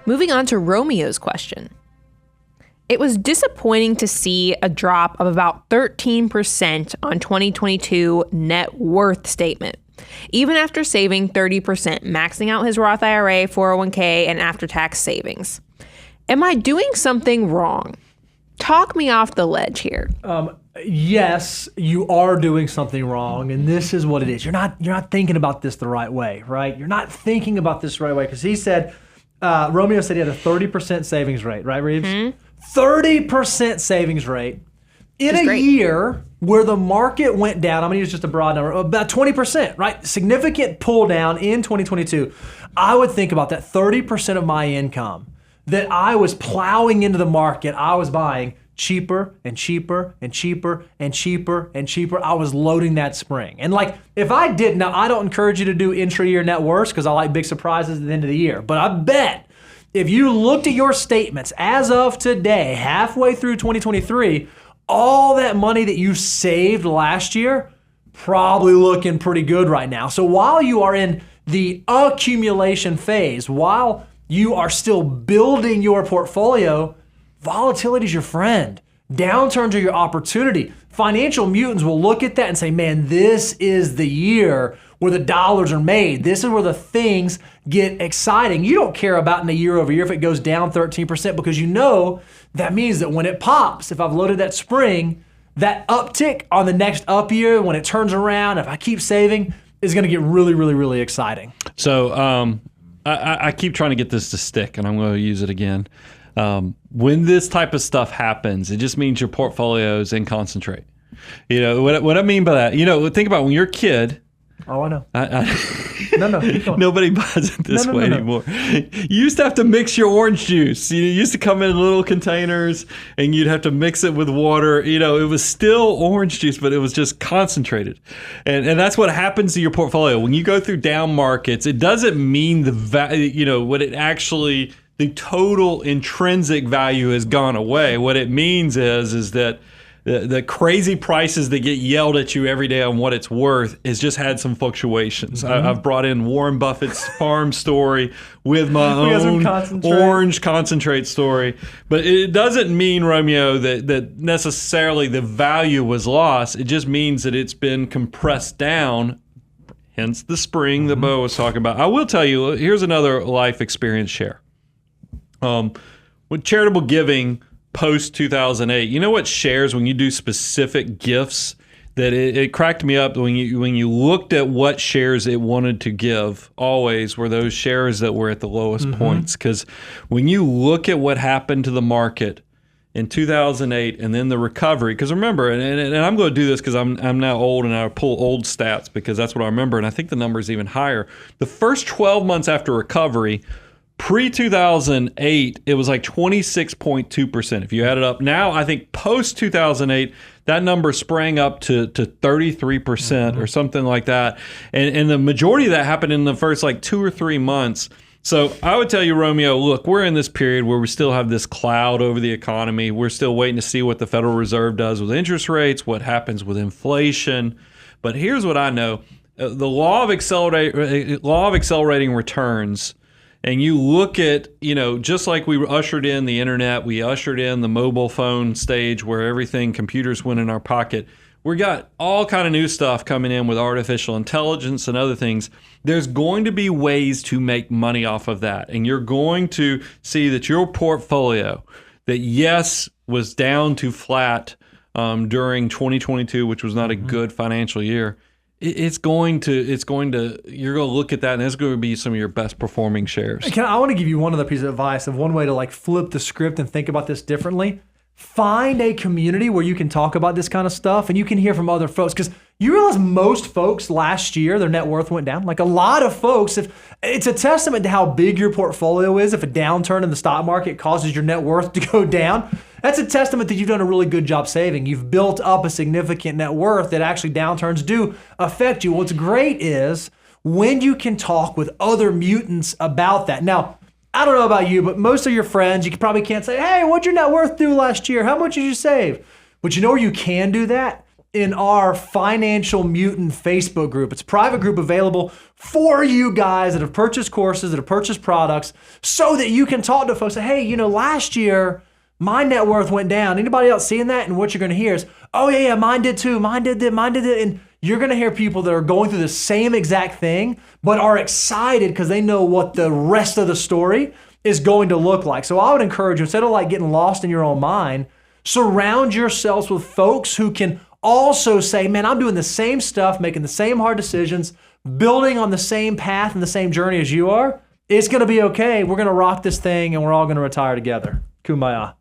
Moving on to Romeo's question. It was disappointing to see a drop of about 13% on 2022 net worth statement, even after saving 30%, maxing out his Roth IRA, 401k, and after-tax savings. Am I doing something wrong? Talk me off the ledge here. Yes, you are doing something wrong, and this is what it is. You're not thinking about this the right way, right? You're not thinking about this the right way, because he said, Romeo said he had a 30% savings rate, right, Reeves? Mm-hmm. 30% savings rate in a year where the market went down. I'm going to use just a broad number, about 20%, right? Significant pull down in 2022. I would think about that 30% of my income that I was plowing into the market. I was buying cheaper and cheaper and cheaper and cheaper and cheaper. I was loading that spring. And like, if I did, now I don't encourage you to do intra-year net worths because I like big surprises at the end of the year, but I bet if you looked at your statements as of today, halfway through 2023, all that money that you saved last year, probably looking pretty good right now. So while you are in the accumulation phase, while you are still building your portfolio, volatility is your friend. Downturns are your opportunity. Financial mutants will look at that and say, man, this is the year where the dollars are made. This is where the things get exciting. You don't care about in a year over year if it goes down 13% because you know that means that when it pops, if I've loaded that spring, that uptick on the next up year, when it turns around, if I keep saving, is going to get really, really, really exciting. So I keep trying to get this to stick, and I'm going to use it again. When this type of stuff happens, it just means your portfolio is in concentrate. You know, what I mean by that, you know, think about when you're a kid. Oh, I know. No. Nobody buys it this way anymore. You used to have to mix your orange juice. You used to come in little containers and you'd have to mix it with water. You know, it was still orange juice, but it was just concentrated. And that's what happens to your portfolio. When you go through down markets, it doesn't mean what it actually, the total intrinsic value has gone away. What it means is that the crazy prices that get yelled at you every day on what it's worth has just had some fluctuations. Mm-hmm. I've brought in Warren Buffett's farm story with my own orange concentrate story. But it doesn't mean, Romeo, that necessarily the value was lost. It just means that it's been compressed down, hence the spring that Bo was talking about. I will tell you, here's another life experience share. With charitable giving, post 2008, you know what shares, when you do specific gifts, that it cracked me up when you looked at what shares it wanted to give, always were those shares that were at the lowest points. Because when you look at what happened to the market in 2008 and then the recovery, because remember, and I'm going to do this because I'm now old and I pull old stats because that's what I remember, and I think the number is even higher. The first 12 months after recovery, pre-2008, it was like 26.2%. If you add it up now, I think post-2008, that number sprang up to 33% or something like that. And the majority of that happened in the first like 2 or 3 months. So I would tell you, Romeo, look, we're in this period where we still have this cloud over the economy. We're still waiting to see what the Federal Reserve does with interest rates, what happens with inflation. But here's what I know. The law of accelerating returns. And you look at, just like we ushered in the internet, we ushered in the mobile phone stage where computers went in our pocket. We got all kind of new stuff coming in with artificial intelligence and other things. There's going to be ways to make money off of that. And you're going to see that your portfolio that, yes, was down to flat during 2022, which was not a good financial year. You're going to look at that and it's going to be some of your best performing shares. I want to give you one other piece of advice of one way to like flip the script and think about this differently. Find a community where you can talk about this kind of stuff and you can hear from other folks, because you realize most folks last year, their net worth went down. Like a lot of folks, if it's a testament to how big your portfolio is. If a downturn in the stock market causes your net worth to go down, that's a testament that you've done a really good job saving. You've built up a significant net worth that actually downturns do affect you. What's great is when you can talk with other mutants about that. Now, I don't know about you, but most of your friends, you probably can't say, hey, what'd your net worth do last year? How much did you save? But you know where you can do that? in our Financial Mutant Facebook group. It's a private group available for you guys that have purchased courses, that have purchased products, so that you can talk to folks. Say, hey, last year my net worth went down. Anybody else seeing that? And what you're going to hear is, oh yeah, mine did too. Mine did that. And you're going to hear people that are going through the same exact thing, but are excited because they know what the rest of the story is going to look like. So I would encourage you, instead of like getting lost in your own mind, surround yourselves with folks who can also say, man, I'm doing the same stuff, making the same hard decisions, building on the same path and the same journey as you are. It's going to be okay. We're going to rock this thing and we're all going to retire together. Kumbaya.